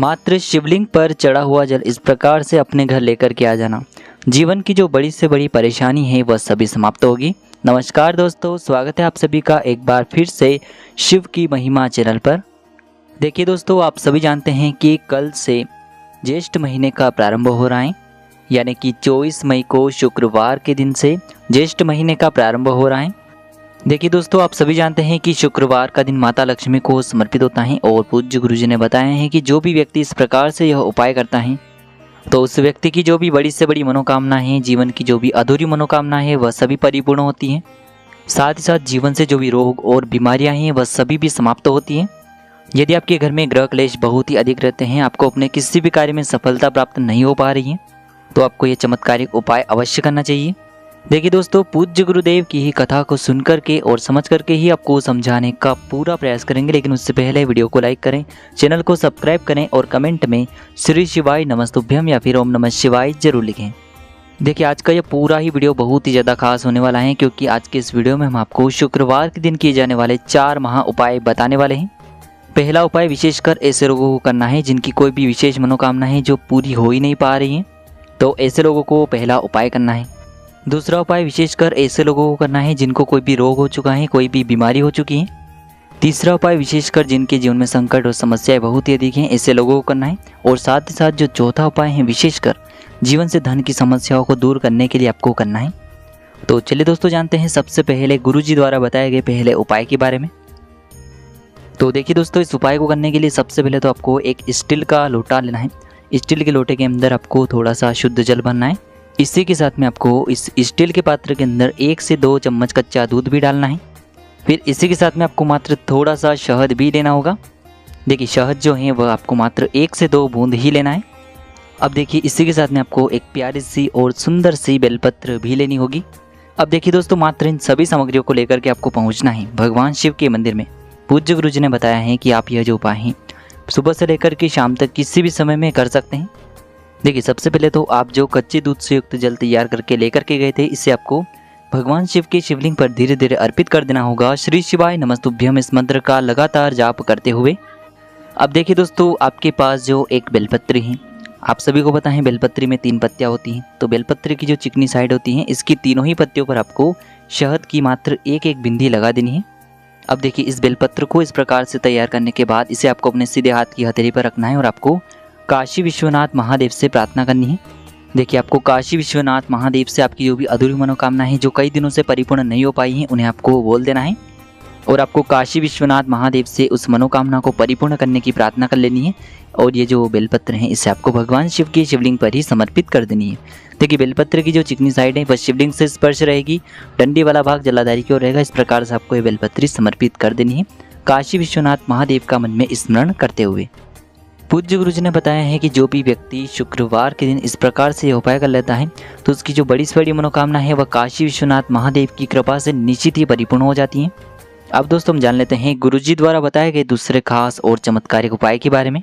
मात्र शिवलिंग पर चढ़ा हुआ जल इस प्रकार से अपने घर लेकर के आ जाना, जीवन की जो बड़ी से बड़ी परेशानी है वह सभी समाप्त होगी। नमस्कार दोस्तों, स्वागत है आप सभी का एक बार फिर से शिव की महिमा चैनल पर। देखिए दोस्तों, आप सभी जानते हैं कि कल से ज्येष्ठ महीने का प्रारंभ हो रहा है, यानी कि 24 मई को शुक्रवार के दिन से ज्येष्ठ महीने का प्रारंभ हो रहा है। देखिए दोस्तों, आप सभी जानते हैं कि शुक्रवार का दिन माता लक्ष्मी को समर्पित होता है और पूज्य गुरुजी ने बताया है कि जो भी व्यक्ति इस प्रकार से यह उपाय करता है तो उस व्यक्ति की जो भी बड़ी से बड़ी मनोकामना है, जीवन की जो भी अधूरी मनोकामना है वह सभी परिपूर्ण होती हैं। साथ ही साथ जीवन से जो भी रोग और बीमारियां हैं वह सभी भी समाप्त होती हैं। यदि आपके घर में ग्रह क्लेश बहुत ही अधिक रहते हैं, आपको अपने किसी भी कार्य में सफलता प्राप्त नहीं हो पा रही है, तो आपको यह चमत्कारिक उपाय अवश्य करना चाहिए। देखिए दोस्तों, पूज्य गुरुदेव की ही कथा को सुन करके और समझ करके ही आपको समझाने का पूरा प्रयास करेंगे, लेकिन उससे पहले वीडियो को लाइक करें, चैनल को सब्सक्राइब करें और कमेंट में श्री शिवाय नमस्तुभ्यम या फिर ओम नमः शिवाय जरूर लिखें। देखिए, आज का यह पूरा ही वीडियो बहुत ही ज़्यादा खास होने वाला है, क्योंकि आज के इस वीडियो में हम आपको शुक्रवार के दिन किए जाने वाले 4 महा उपाय बताने वाले हैं। पहला उपाय विशेषकर ऐसे लोगों को करना है जिनकी कोई भी विशेष मनोकामना है जो पूरी हो ही नहीं पा रही है, तो ऐसे लोगों को पहला उपाय करना है। दूसरा उपाय विशेषकर ऐसे लोगों को करना है जिनको कोई भी रोग हो चुका है, कोई भी बीमारी हो चुकी है। तीसरा उपाय विशेषकर जिनके जीवन में संकट और समस्याएं बहुत ही अधिक हैं, ऐसे लोगों को करना है। और साथ ही साथ जो चौथा उपाय है विशेषकर जीवन से धन की समस्याओं को दूर करने के लिए आपको करना है। तो चलिए दोस्तों, जानते हैं सबसे पहले गुरुजी द्वारा बताए गए पहले उपाय के बारे में। तो देखिए दोस्तों, इस उपाय को करने के लिए सबसे पहले तो आपको एक स्टील का लोटा लेना है। स्टील के लोटे के अंदर आपको थोड़ा सा शुद्ध जल भरना है। इसी के साथ में आपको इस स्टील के पात्र के अंदर 1 से 2 चम्मच कच्चा दूध भी डालना है। फिर इसी के साथ में आपको मात्र थोड़ा सा शहद भी लेना होगा। देखिए, शहद जो है वह आपको मात्र 1 से 2 बूंद ही लेना है। अब देखिए, इसी के साथ में आपको एक प्यारी सी और सुंदर सी बेलपत्र भी लेनी होगी। अब देखिए दोस्तों, मात्र इन सभी सामग्रियों को लेकर के आपको पहुँचना है भगवान शिव के मंदिर में। पूज्य गुरुजी ने बताया है कि आप यह जो उपाय हैं सुबह से लेकर के शाम तक किसी भी समय में कर सकते हैं। देखिए, सबसे पहले तो आप जो कच्चे दूध से युक्त जल तैयार करके लेकर के गए थे, इसे आपको भगवान शिव के शिवलिंग पर धीरे धीरे अर्पित कर देना होगा। श्री शिवाय नमस्तुभ्यम इस मंत्र का लगातार जाप करते हुए। अब देखिए दोस्तों, आपके पास जो एक बेलपत्री है, आप सभी को पता है बेलपत्री में 3 पत्तियां होती हैं, तो बेलपत्री की जो चिकनी साइड होती है, इसकी तीनों ही पत्तियों पर आपको शहद की मात्र एक बिंदी लगा देनी है। अब देखिए, इस बेलपत्र को इस प्रकार से तैयार करने के बाद इसे आपको अपने सीधे हाथ की हथेली पर रखना है और आपको काशी विश्वनाथ महादेव से प्रार्थना करनी है। देखिए, आपको काशी विश्वनाथ महादेव से आपकी जो भी अधूरी मनोकामना है, जो कई दिनों से परिपूर्ण नहीं हो पाई हैं, उन्हें आपको बोल देना है और आपको काशी विश्वनाथ महादेव से उस मनोकामना को परिपूर्ण करने की प्रार्थना कर लेनी है। और ये जो बेलपत्र है, इसे आपको भगवान शिव के शिवलिंग पर ही समर्पित कर देनी है। देखिए, बेलपत्र की जो चिकनी साइड है वह शिवलिंग से स्पर्श रहेगी, डंडी वाला भाग जलाधारी की ओर रहेगा। इस प्रकार से आपको ये बेलपत्री समर्पित कर देनी है, काशी विश्वनाथ महादेव का मन में स्मरण करते हुए। पूज्य गुरुजी ने बताया है कि जो भी व्यक्ति शुक्रवार के दिन इस प्रकार से उपाय कर लेता है तो उसकी जो बड़ी से बड़ी मनोकामना है वह काशी विश्वनाथ महादेव की कृपा से निश्चित ही परिपूर्ण हो जाती है। अब दोस्तों, हम जान लेते हैं गुरुजी द्वारा बताए गए दूसरे खास और चमत्कारिक उपाय के बारे में।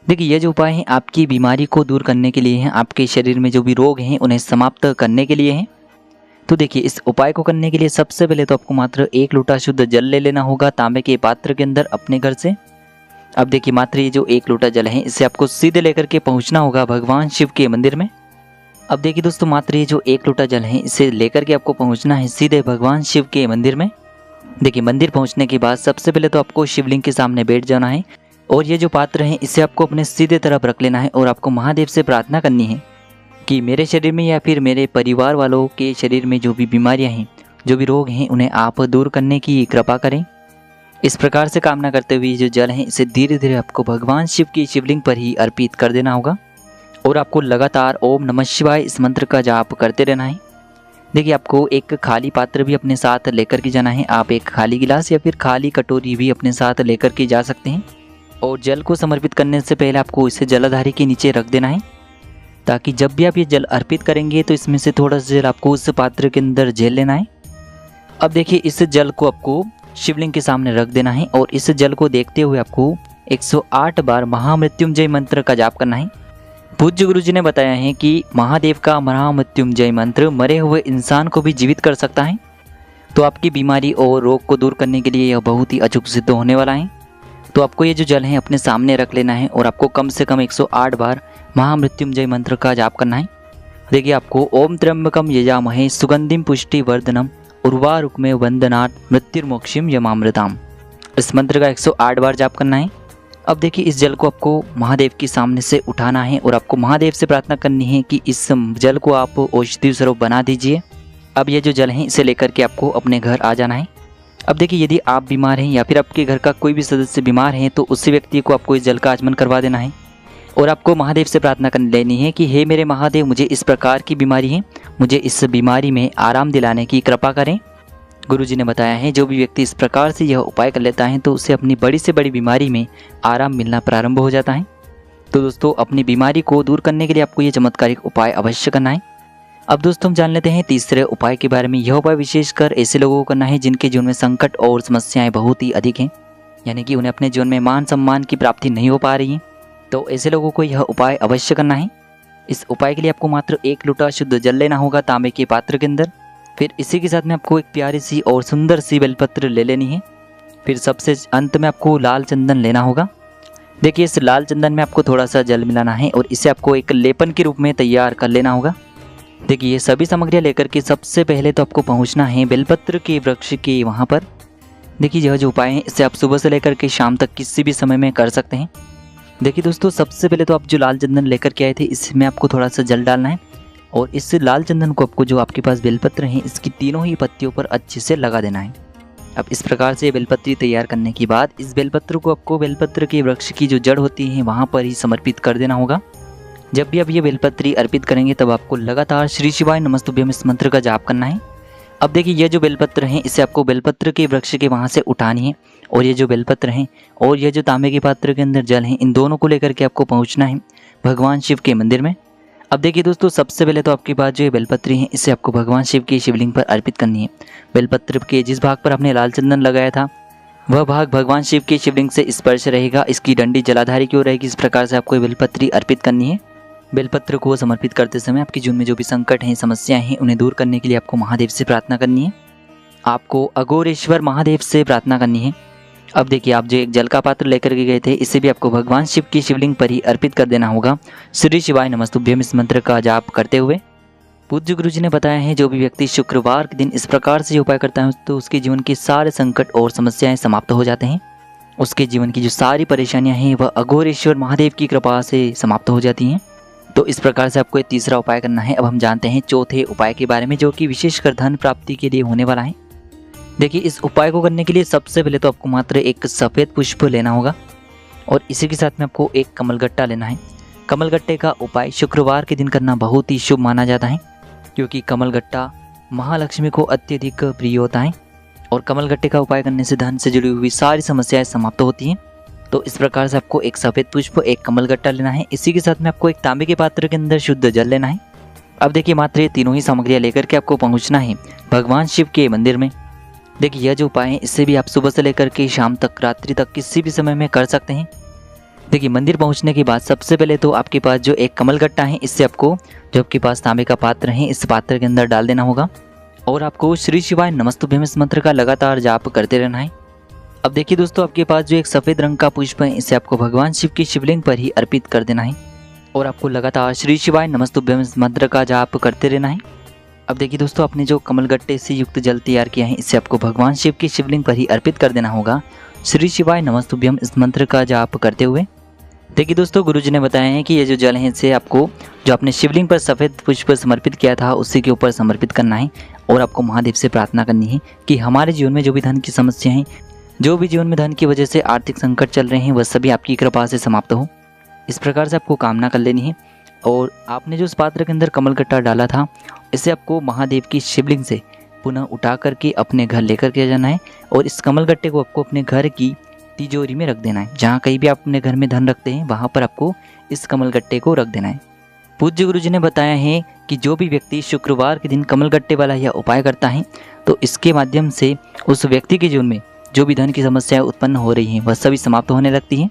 देखिए, यह जो उपाय है आपकी बीमारी को दूर करने के लिए है, आपके शरीर में जो भी रोग हैं उन्हें समाप्त करने के लिए है। तो देखिए, इस उपाय को करने के लिए सबसे पहले तो आपको मात्र 1 लोटा शुद्ध जल ले लेना होगा तांबे के पात्र के अंदर अपने घर से। अब देखिए, मात्र ये जो 1 लोटा जल है इसे आपको सीधे लेकर के पहुंचना होगा भगवान शिव के मंदिर में। अब देखिए दोस्तों, मात्र ये जो 1 लोटा जल है इसे लेकर के आपको पहुंचना है सीधे भगवान शिव के मंदिर में। देखिए, मंदिर पहुंचने के बाद सबसे पहले तो आपको शिवलिंग के सामने बैठ जाना है और ये जो पात्र है इसे आपको अपने सीधे तरफ रख लेना है और आपको महादेव से प्रार्थना करनी है कि मेरे शरीर में या फिर मेरे परिवार वालों के शरीर में जो भी बीमारियाँ हैं, जो भी रोग हैं, उन्हें आप दूर करने की कृपा करें। इस प्रकार से कामना करते हुए जो जल है इसे धीरे धीरे आपको भगवान शिव की शिवलिंग पर ही अर्पित कर देना होगा और आपको लगातार ओम नमः शिवाय इस मंत्र का जाप करते रहना है। देखिए, आपको एक खाली पात्र भी अपने साथ लेकर के जाना है। आप एक खाली गिलास या फिर खाली कटोरी भी अपने साथ लेकर के जा सकते हैं और जल को समर्पित करने से पहले आपको इसे जलाधारी के नीचे रख देना है, ताकि जब भी आप ये जल अर्पित करेंगे तो इसमें से थोड़ा सा जल आपको उस पात्र के अंदर झेल लेना है। अब देखिए, इस जल को आपको शिवलिंग के सामने रख देना है और इस जल को देखते हुए आपको 108 बार महामृत्युंजय मंत्र का जाप करना है। पूज्य गुरुजी ने बताया है कि महादेव का महामृत्युंजय मंत्र मरे हुए इंसान को भी जीवित कर सकता है, तो आपकी बीमारी और रोग को दूर करने के लिए यह बहुत ही अचूक सिद्ध होने वाला है। तो आपको ये जो जल है अपने सामने रख लेना है और आपको कम से कम 108 बार महामृत्युंजय मंत्र का जाप करना है। देखिए आपको ओम त्र्यंबकम यजामहे सुगंधिम पुष्टि वर्धनम उर्वारुकमे वंदनात् मृत्युर्मोक्षिम यमामृताम, इस मंत्र का 108 बार जाप करना है। अब देखिए इस जल को आपको महादेव के सामने से उठाना है और आपको महादेव से प्रार्थना करनी है कि इस जल को आप औषधि स्वरूप बना दीजिए। अब ये जो जल है इसे लेकर के आपको अपने घर आ जाना है। अब देखिए यदि आप बीमार हैं या फिर आपके घर का कोई भी सदस्य बीमार है तो उसी व्यक्ति को आपको इस जल का आचमन करवा देना है और आपको महादेव से प्रार्थना कर लेनी है कि हे मेरे महादेव, मुझे इस प्रकार की बीमारी है, मुझे इस बीमारी में आराम दिलाने की कृपा करें। गुरुजी ने बताया है जो भी व्यक्ति इस प्रकार से यह उपाय कर लेता है तो उसे अपनी बड़ी से बड़ी बीमारी में आराम मिलना प्रारंभ हो जाता है। तो दोस्तों अपनी बीमारी को दूर करने के लिए आपको ये चमत्कारिक उपाय अवश्य करना है। अब दोस्तों हम जान लेते हैं तीसरे उपाय के बारे में। यह उपाय विशेषकर ऐसे लोगों को करना है जिनके जीवन में संकट और समस्याएं बहुत ही अधिक हैं, यानी कि उन्हें अपने जीवन में मान सम्मान की प्राप्ति नहीं हो पा रही है। तो ऐसे लोगों को यह उपाय अवश्य करना है। इस उपाय के लिए आपको मात्र 1 लोटा शुद्ध जल लेना होगा तांबे के पात्र के अंदर। फिर इसी के साथ में आपको एक प्यारी सी और सुंदर सी बेलपत्र ले लेनी है। फिर सबसे अंत में आपको लाल चंदन लेना होगा। देखिए इस लाल चंदन में आपको थोड़ा सा जल मिलाना है और इसे आपको एक लेपन के रूप में तैयार कर लेना होगा। देखिए ये सभी सामग्रियाँ लेकर के सबसे पहले तो आपको पहुंचना है बेलपत्र के वृक्ष के वहाँ पर। देखिए यह जो उपाय है इसे आप सुबह से लेकर के शाम तक किसी भी समय में कर सकते हैं। देखिए दोस्तों सबसे पहले तो आप जो लाल चंदन लेकर के आए थे इसमें आपको थोड़ा सा जल डालना है और इस लाल चंदन को आपको जो आपके पास बेलपत्र हैं इसकी तीनों ही पत्तियों पर अच्छे से लगा देना है। अब इस प्रकार से बेलपत्री तैयार करने के बाद इस बेलपत्र को आपको बेलपत्र के वृक्ष की जो जड़ होती है वहाँ पर ही समर्पित कर देना होगा। जब भी आप ये बेलपत्री अर्पित करेंगे तब आपको लगातार श्री शिवाय नमस्तुभ्यम इस मंत्र का जाप करना है। अब देखिए ये जो बेलपत्र हैं इसे आपको बेलपत्र के वृक्ष के वहाँ से उठानी है और ये जो बेलपत्र हैं और ये जो तांबे के पात्र के अंदर जल हैं इन दोनों को लेकर के आपको पहुँचना है भगवान शिव के मंदिर में। अब देखिए दोस्तों सबसे पहले तो आपके पास जो ये बेलपत्री है इसे आपको भगवान शिव के शिवलिंग पर अर्पित करनी है। बेलपत्र के जिस भाग पर आपने लाल चंदन लगाया था वह भाग भगवान शिव के शिवलिंग से स्पर्श रहेगा, इसकी डंडी जलाधारी की ओर रहेगी। इस प्रकार से आपको ये बेलपत्री अर्पित करनी है। बेलपत्र को समर्पित करते समय आपके जीवन में जो भी संकट हैं समस्याएं हैं उन्हें दूर करने के लिए आपको महादेव से प्रार्थना करनी है। आपको अघोरेश्वर महादेव से प्रार्थना करनी है। अब देखिए आप जो एक जल का पात्र लेकर के गए थे इसे भी आपको भगवान शिव की शिवलिंग पर ही अर्पित कर देना होगा श्री शिवाय नमस्तुभ्यम इस मंत्र का जाप करते हुए। पूज्य गुरुजी ने बताया है जो भी व्यक्ति शुक्रवार के दिन इस प्रकार से उपाय करता है तो उसके जीवन के सारे संकट और समस्याएं समाप्त हो जाते हैं। उसके जीवन की जो सारी परेशानियां हैं वह अघोरेश्वर महादेव की कृपा से समाप्त हो जाती हैं। तो इस प्रकार से आपको ये तीसरा उपाय करना है। अब हम जानते हैं चौथे उपाय के बारे में जो कि विशेषकर धन प्राप्ति के लिए होने वाला है। देखिए इस उपाय को करने के लिए सबसे पहले तो आपको मात्र एक सफ़ेद पुष्प लेना होगा और इसी के साथ में आपको एक कमलगट्टा लेना है। कमलगट्टे का उपाय शुक्रवार के दिन करना बहुत ही शुभ माना जाता है क्योंकि कमलगट्टा महालक्ष्मी को अत्यधिक प्रिय होता है और कमलगट्टे का उपाय करने से धन से जुड़ी हुई सारी समस्याएं समाप्त होती हैं। तो इस प्रकार से आपको एक सफ़ेद पुष्प, एक कमलगट्टा लेना है। इसी के साथ में आपको एक तांबे के पात्र के अंदर शुद्ध जल लेना है। अब देखिए मात्र ये तीनों ही सामग्रियाँ लेकर के आपको पहुँचना है भगवान शिव के मंदिर में। देखिए यह जो उपाय है इससे भी आप सुबह से लेकर के शाम तक, रात्रि तक किसी भी समय में कर सकते हैं। देखिए मंदिर पहुंचने के बाद सबसे पहले तो आपके पास जो एक कमलगट्टा है इससे आपको जो आपके पास तांबे का पात्र है इस पात्र के अंदर डाल देना होगा और आपको श्री शिवाय नमस्तुभ्यम इस मंत्र का लगातार जाप करते रहना है। अब देखिए दोस्तों आपके पास जो एक सफ़ेद रंग का पुष्प है इसे आपको भगवान शिव की शिवलिंग पर ही अर्पित कर देना है और आपको लगातार श्री शिवाय नमस्तुभ्यम इस मंत्र का जाप करते रहना है। अब देखिए दोस्तों आपने जो कमलगट्टे से युक्त जल तैयार किया है इसे आपको भगवान शिव की शिवलिंग पर ही अर्पित कर देना होगा श्री शिवाय नमस्तुभ्यम इस मंत्र का जाप करते हुए। देखिए दोस्तों गुरुजी ने बताया है कि ये जो जल है इसे आपको जो आपने शिवलिंग पर सफ़ेद पुष्प समर्पित किया था उसी के ऊपर समर्पित करना है और आपको महादेव से प्रार्थना करनी है कि हमारे जीवन में जो भी धन की समस्या है, जो भी जीवन में धन की वजह से आर्थिक संकट चल रहे हैं वह सभी आपकी कृपा से समाप्त हो। इस प्रकार से आपको कामना कर लेनी है और आपने जो इस पात्र के अंदर कमलगट्टा डाला था इसे आपको महादेव की शिवलिंग से पुनः उठा करके अपने घर लेकर के जाना है और इस कमलगट्टे को आपको अपने घर की तिजोरी में रख देना है। जहाँ कहीं भी आप अपने घर में धन रखते हैं वहाँ पर आपको इस कमलगट्टे को रख देना है। पूज्य गुरुजी ने बताया है कि जो भी व्यक्ति शुक्रवार के दिन कमलगट्टे वाला यह उपाय करता है तो इसके माध्यम से उस व्यक्ति के जीवन में जो भी धन की समस्याएं उत्पन्न हो रही हैं वह सभी समाप्त होने लगती हैं।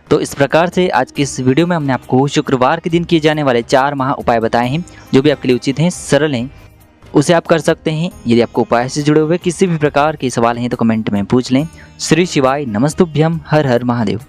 तो इस प्रकार से आज की इस वीडियो में हमने आपको शुक्रवार के दिन किए जाने वाले 4 महा उपाय बताए हैं जो भी आपके लिए उचित हैं, सरल हैं उसे आप कर सकते हैं। यदि आपको उपाय से जुड़े हुए किसी भी प्रकार के सवाल हैं तो कमेंट में पूछ लें। श्री शिवाय नमस्तुभ्यम। हर हर महादेव।